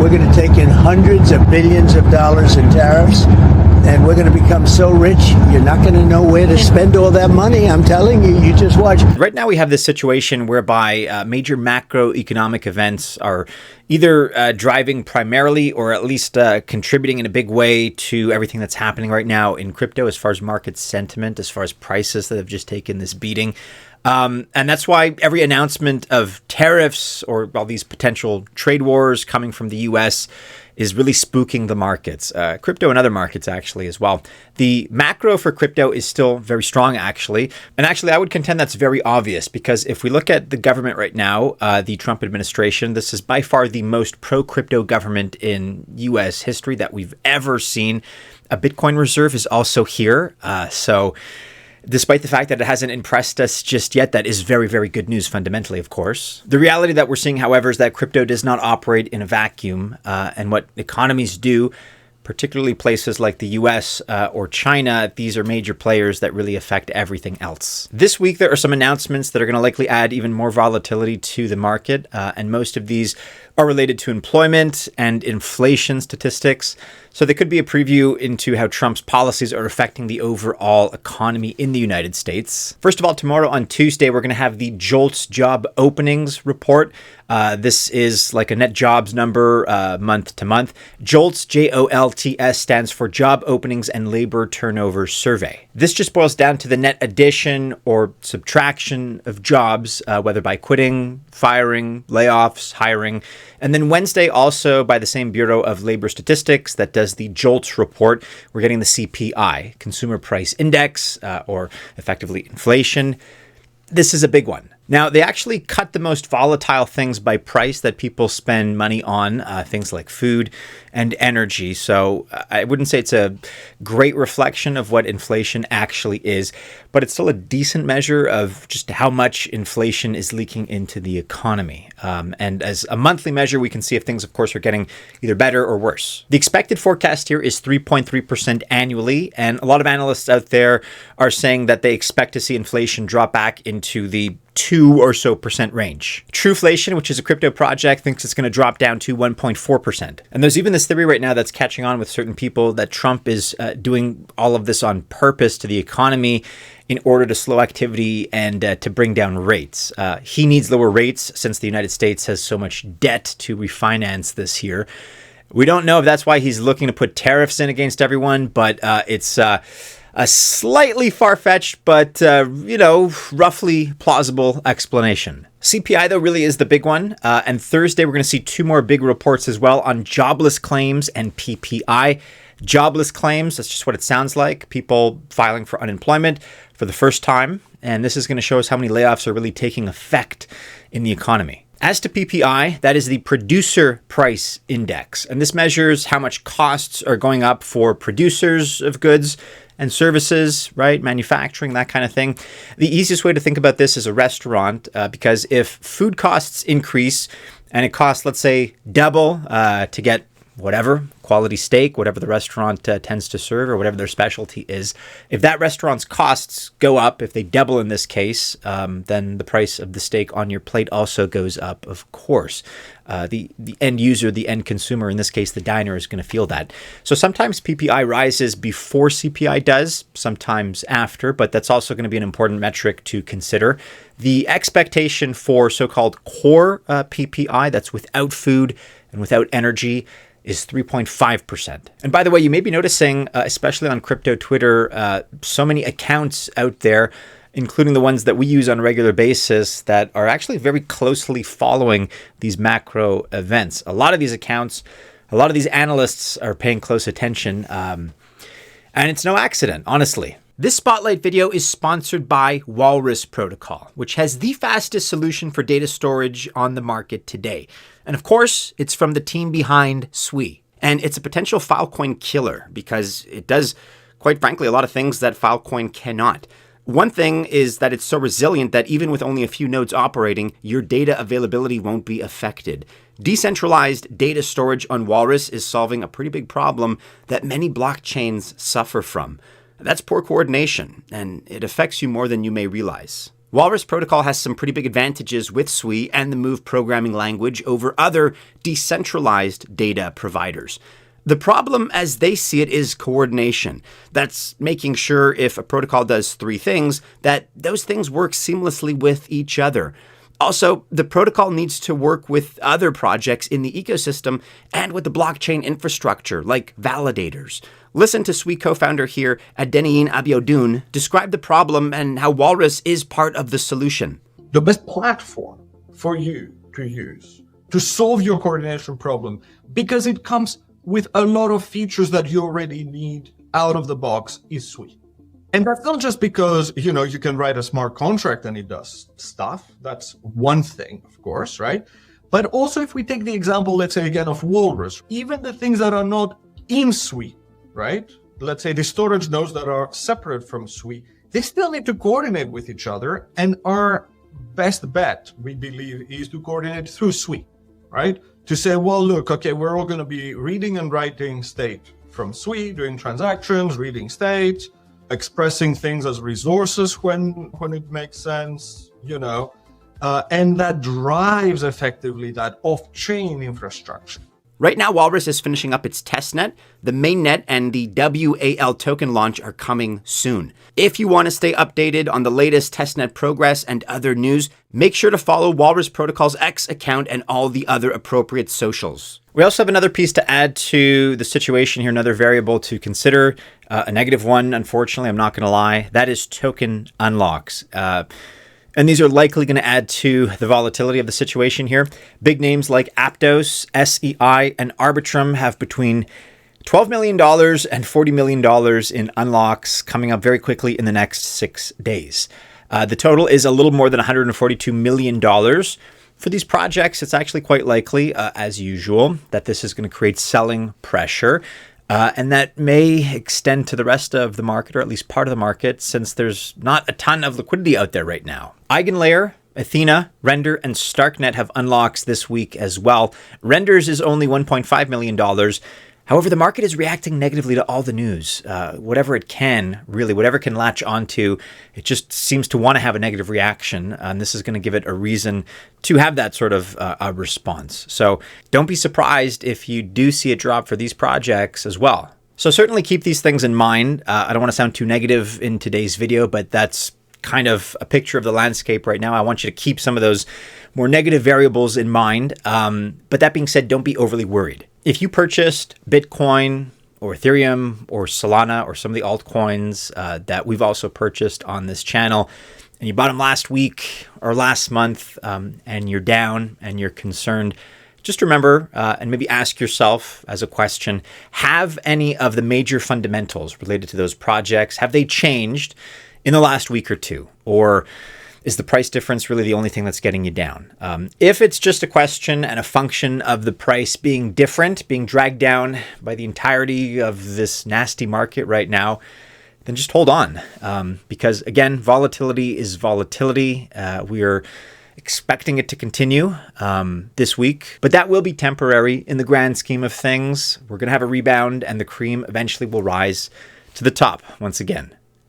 we're going to take in hundreds of billions of dollars in tariffs, and we're going to become so rich, you're not going to know where to spend all that money. I'm telling you, you just watch. Right now we have this situation whereby major macroeconomic events are either driving primarily or at least contributing in a big way to everything that's happening right now in crypto, as far as market sentiment, as far as prices that have just taken this beating. And that's why every announcement of tariffs or all these potential trade wars coming from the US is really spooking the markets, crypto and other markets actually as well. The macro for crypto is still very strong actually. And actually I would contend that's very obvious, because if we look at the government right now, the Trump administration, this is by far the most pro-crypto government in US history that we've ever seen. A Bitcoin reserve is also here. So despite the fact that it hasn't impressed us just yet, that is very, very good news fundamentally, of course. The reality that we're seeing, however, is that crypto does not operate in a vacuum. And what economies do, particularly places like the US or China, these are major players that really affect everything else. This week, there are some announcements that are going to likely add even more volatility to the market. And most of these are related to employment and inflation statistics. So they could be a preview into how Trump's policies are affecting the overall economy in the United States. First of all, tomorrow on Tuesday, we're going to have the JOLTS job openings report. This is like a net jobs number month to month. JOLTS, JOLTS, stands for Job Openings and Labor Turnover Survey. This just boils down to the net addition or subtraction of jobs, whether by quitting, firing, layoffs, hiring. And then Wednesday, also by the same Bureau of Labor Statistics that does the JOLTS report, we're getting the CPI, Consumer Price Index, or effectively inflation. This is a big one. Now, they actually cut the most volatile things by price that people spend money on, things like food and energy. So I wouldn't say it's a great reflection of what inflation actually is, but it's still a decent measure of just how much inflation is leaking into the economy. And as a monthly measure, we can see if things, of course, are getting either better or worse. The expected forecast here is 3.3% annually, and a lot of analysts out there are saying that they expect to see inflation drop back into the 2% or so range. Trueflation, which is a crypto project, thinks it's going to drop down to 1.4%. And there's even this theory right now that's catching on with certain people that Trump is doing all of this on purpose to the economy in order to slow activity and to bring down rates. He needs lower rates since the United States has so much debt to refinance this year. We don't know if that's why he's looking to put tariffs in against everyone, but it's a slightly far-fetched, but, roughly plausible explanation. CPI, though, really is the big one. And Thursday, we're going to see two more big reports as well on jobless claims and PPI. Jobless claims, that's just what it sounds like. People filing for unemployment for the first time. And this is going to show us how many layoffs are really taking effect in the economy. As to PPI, that is the Producer Price Index. And this measures how much costs are going up for producers of goods and services, right? Manufacturing, that kind of thing. The easiest way to think about this is a restaurant, because if food costs increase and it costs, let's say, double to get whatever quality steak, whatever the restaurant tends to serve or whatever their specialty is, if that restaurant's costs go up, if they double in this case, then the price of the steak on your plate also goes up, of course. The end user, the end consumer, in this case, the diner, is going to feel that. So sometimes PPI rises before CPI does, sometimes after, but that's also going to be an important metric to consider. The expectation for so-called core PPI, that's without food and without energy, is 3.5%. And by the way, you may be noticing, especially on crypto Twitter, so many accounts out there, including the ones that we use on a regular basis, that are actually very closely following these macro events. A lot of these accounts, a lot of these analysts are paying close attention, and it's no accident, honestly. This Spotlight video is sponsored by Walrus Protocol, which has the fastest solution for data storage on the market today. And of course, it's from the team behind Sui. And it's a potential Filecoin killer because it does, quite frankly, a lot of things that Filecoin cannot. One thing is that it's so resilient that even with only a few nodes operating, your data availability won't be affected. Decentralized data storage on Walrus is solving a pretty big problem that many blockchains suffer from. That's poor coordination, and it affects you more than you may realize. Walrus Protocol has some pretty big advantages with Sui and the Move programming language over other decentralized data providers. The problem, as they see it, is coordination. That's making sure if a protocol does three things, that those things work seamlessly with each other. Also, the protocol needs to work with other projects in the ecosystem and with the blockchain infrastructure, like validators. Listen to Sui co-founder here, Adeneyin Abiodun, describe the problem and how Walrus is part of the solution. The best platform for you to use to solve your coordination problem, because it comes with a lot of features that you already need out of the box, is Sui. And that's not just because, you can write a smart contract and it does stuff. That's one thing, of course, right? But also if we take the example, let's say again, of Walrus, even the things that are not in Sui, right? Let's say the storage nodes that are separate from Sui, they still need to coordinate with each other. And our best bet, we believe, is to coordinate through Sui, right? To say, well, look, okay, we're all going to be reading and writing state from Sui, doing transactions, reading state, expressing things as resources when it makes sense, and that drives effectively that off-chain infrastructure. Right now, Walrus is finishing up its testnet. The mainnet and the WAL token launch are coming soon. If you want to stay updated on the latest testnet progress and other news, make sure to follow Walrus Protocol's X account and all the other appropriate socials. We also have another piece to add to the situation here, another variable to consider, a negative one, unfortunately, I'm not going to lie. That is token unlocks. And these are likely going to add to the volatility of the situation here. Big names like Aptos, SEI, and Arbitrum have between $12 million and $40 million in unlocks coming up very quickly in the next 6 days. The total is a little more than $142 million. For these projects, it's actually quite likely, as usual, that this is going to create selling pressure. And that may extend to the rest of the market, or at least part of the market, since there's not a ton of liquidity out there right now. Eigenlayer, Athena, Render, and Starknet have unlocks this week as well. Render's is only $1.5 million. However, the market is reacting negatively to all the news. Whatever it can, really, whatever can latch onto, it just seems to want to have a negative reaction. And this is going to give it a reason to have that sort of a response. So don't be surprised if you do see a drop for these projects as well. So certainly keep these things in mind. I don't want to sound too negative in today's video, but that's kind of a picture of the landscape right now. I want you to keep some of those more negative variables in mind. But that being said, don't be overly worried. If you purchased Bitcoin or Ethereum or Solana or some of the altcoins that we've also purchased on this channel, and you bought them last week or last month, and you're down and you're concerned, just remember and maybe ask yourself as a question, have any of the major fundamentals related to those projects, have they changed in the last week or two? Or is the price difference really the only thing that's getting you down? If it's just a question and a function of the price being different, being dragged down by the entirety of this nasty market right now, then just hold on. Because again, volatility is volatility. We are expecting it to continue this week, but that will be temporary in the grand scheme of things. We're going to have a rebound and the cream eventually will rise to the top once again.